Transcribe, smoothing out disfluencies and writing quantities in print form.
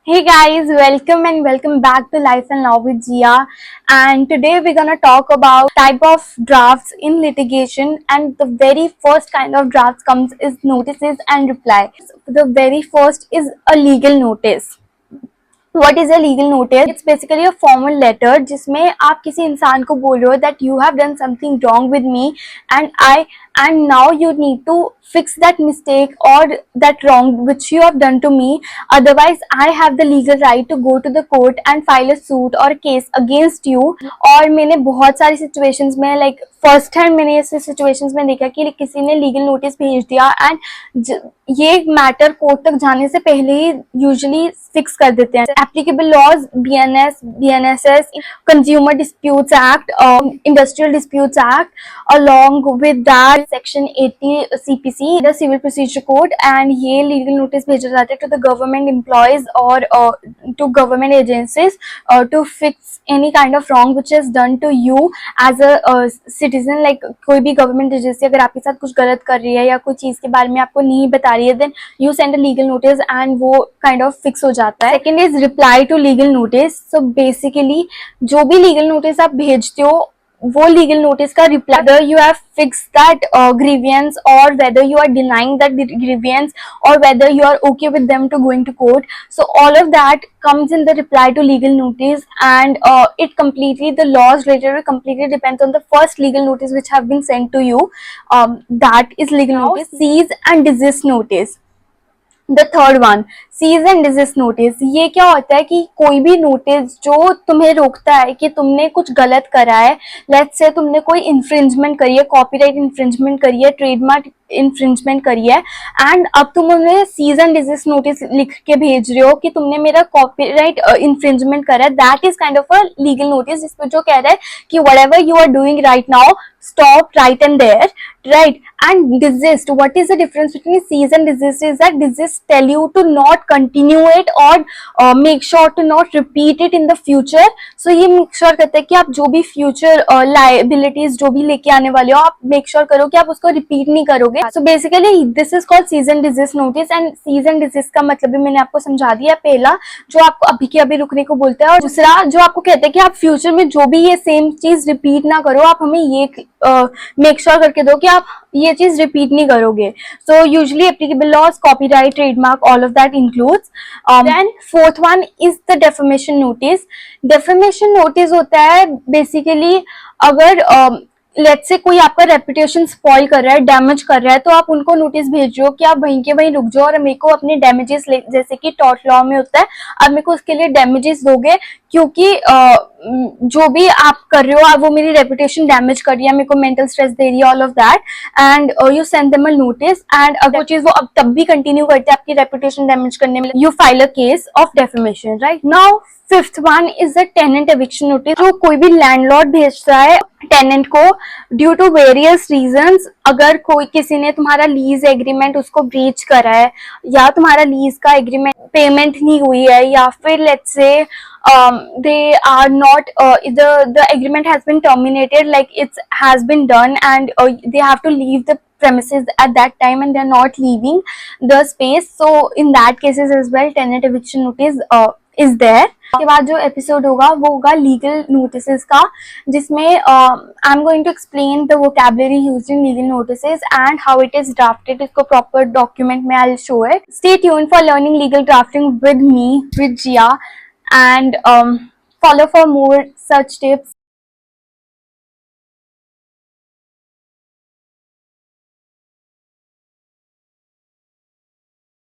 Hey guys, welcome and welcome back to Life and Law with Jia. And today we're gonna talk about type of drafts in litigation. And the very first kind of drafts comes is notices and reply. The very first is a legal notice. What is a legal notice? It's basically a formal letter जिसमें आप किसी इंसान को बोल रहे हो that you have done something wrong with me and now you need to fix that mistake or that wrong which you have done to me. Otherwise, I have the legal right to go to the court and file a suit or case against you. और मैंने बहुत सारी situations में like first hand मैंने ऐसे situations में देखा कि किसी ने लीगल नोटिस भेज दिया एंड ये मैटर कोर्ट तक जाने से पहले ही यूजुअली फिक्स कर देते हैं. Applicable laws BNSS, consumer disputes act, industrial disputes act, along with that section 80 CPC, the civil procedure code. And ये लीगल नोटिस भेजा जाता है टू द गवर्नमेंट एम्प्लॉयज और to government agencies to fix any kind of wrong which is done to you as a citizen. Like कोई भी government agency अगर आपके साथ कुछ गलत कर रही है या कोई चीज के बारे में आपको नहीं बता रही है, then you send a legal notice and वो kind of fix हो जाता है. Second is reply to legal notice. So basically जो भी legal notice आप भेजते हो वो लीगल नोटिस का reply, whether you have fixed that grievance or whether you are denying that grievance or whether you are okay with them to going to court. So all of that comes in the reply to legal notice, and it completely, the laws related completely depends on the first legal notice which have been sent to you. That is legal notice. Cease and desist notice. The third one, cease and desist notice. ये क्या होता है कि कोई भी notice जो तुम्हें रोकता है कि तुमने कुछ गलत करा है, लेट्स से तुमने कोई इन्फ्रिंजमेंट करी है, कॉपीराइट इन्फ्रिंजमेंट करी है, ट्रेडमार्क इन्फ्रिंजमेंट करी है, एंड अब तुम उन्हें सीज एंड डिजिस्ट नोटिस लिख के भेज रहे हो कि तुमने मेरा कॉपीराइट इन्फ्रिंजमेंट करा है. That is kind of a legal notice जिसमें जो कह रहा है कि whatever you are doing right now, stop right and there, right? And desist, what is the difference between cease and desist is that desist tell you to not continue it or make sure to not repeat it in the future. So ये make sure करते हैं कि आप जो भी future liabilities जो भी लेके आने वाले हो, आप make sure करो कि आप उसको repeat नहीं करोगे. So basically this is called cease and desist notice. And cease and desist का मतलब भी मैंने आपको समझा दिया. पहला जो आपको अभी के अभी रुकने को बोलता है, और दूसरा जो आपको कहते हैं कि आप फ्यूचर में जो भी ये सेम चीज रिपीट ना करो, आप हमें ये मेक श्योर करके दो कि आप ये चीज रिपीट नहीं करोगे. So usually applicable laws, copyright, trademark, all of that includes. Then fourth one is the defamation notice. Defamation notice होता है बेसिकली अगर लेट्स से कोई आपका रेपुटेशन स्पॉइल कर रहा है, डैमेज कर रहा है, तो आप उनको नोटिस भेज रहे हो कि आप वहीं के वहीं रुक जाओ और मेरे को अपने डैमेजेस, जैसे कि टॉर्ट लॉ में होता है, आप मेरे को उसके लिए डैमेजेस दोगे क्योंकि जो भी आप कर रहे हो आप वो मेरी रेपुटेशन डैमेज कर रही है, मेरे को मेंटल स्ट्रेस दे रही है, all of that. And you send them a notice, and अगर वो चीज वो अब तब भी कंटिन्यू करते हैं आपकी रेपुटेशन डैमेज करने में, you file a case of defamation, right? Now fifth one is the tenant eviction notice. जो कोई भी लैंडलॉर्ड भेजता है टेनेंट को ड्यू टू वेरियस रीजंस. अगर कोई किसी ने तुम्हारा लीज एग्रीमेंट उसको ब्रीच करा है, या तुम्हारा लीज का एग्रीमेंट पेमेंट नहीं हुई है, या फिर let's say they are not the agreement has been terminated, like it has been done, and they have to leave the premises at that time and they are not leaving the space. So in that cases as well, tenant eviction notice is there. उसके बाद जो episode होगा वो होगा legal notices का, जिसमें I am going to explain the vocabulary used in legal notices and how it is drafted. इसको proper document में I will show it. Stay tuned for learning legal drafting with me, with Zia, and follow for more such tips.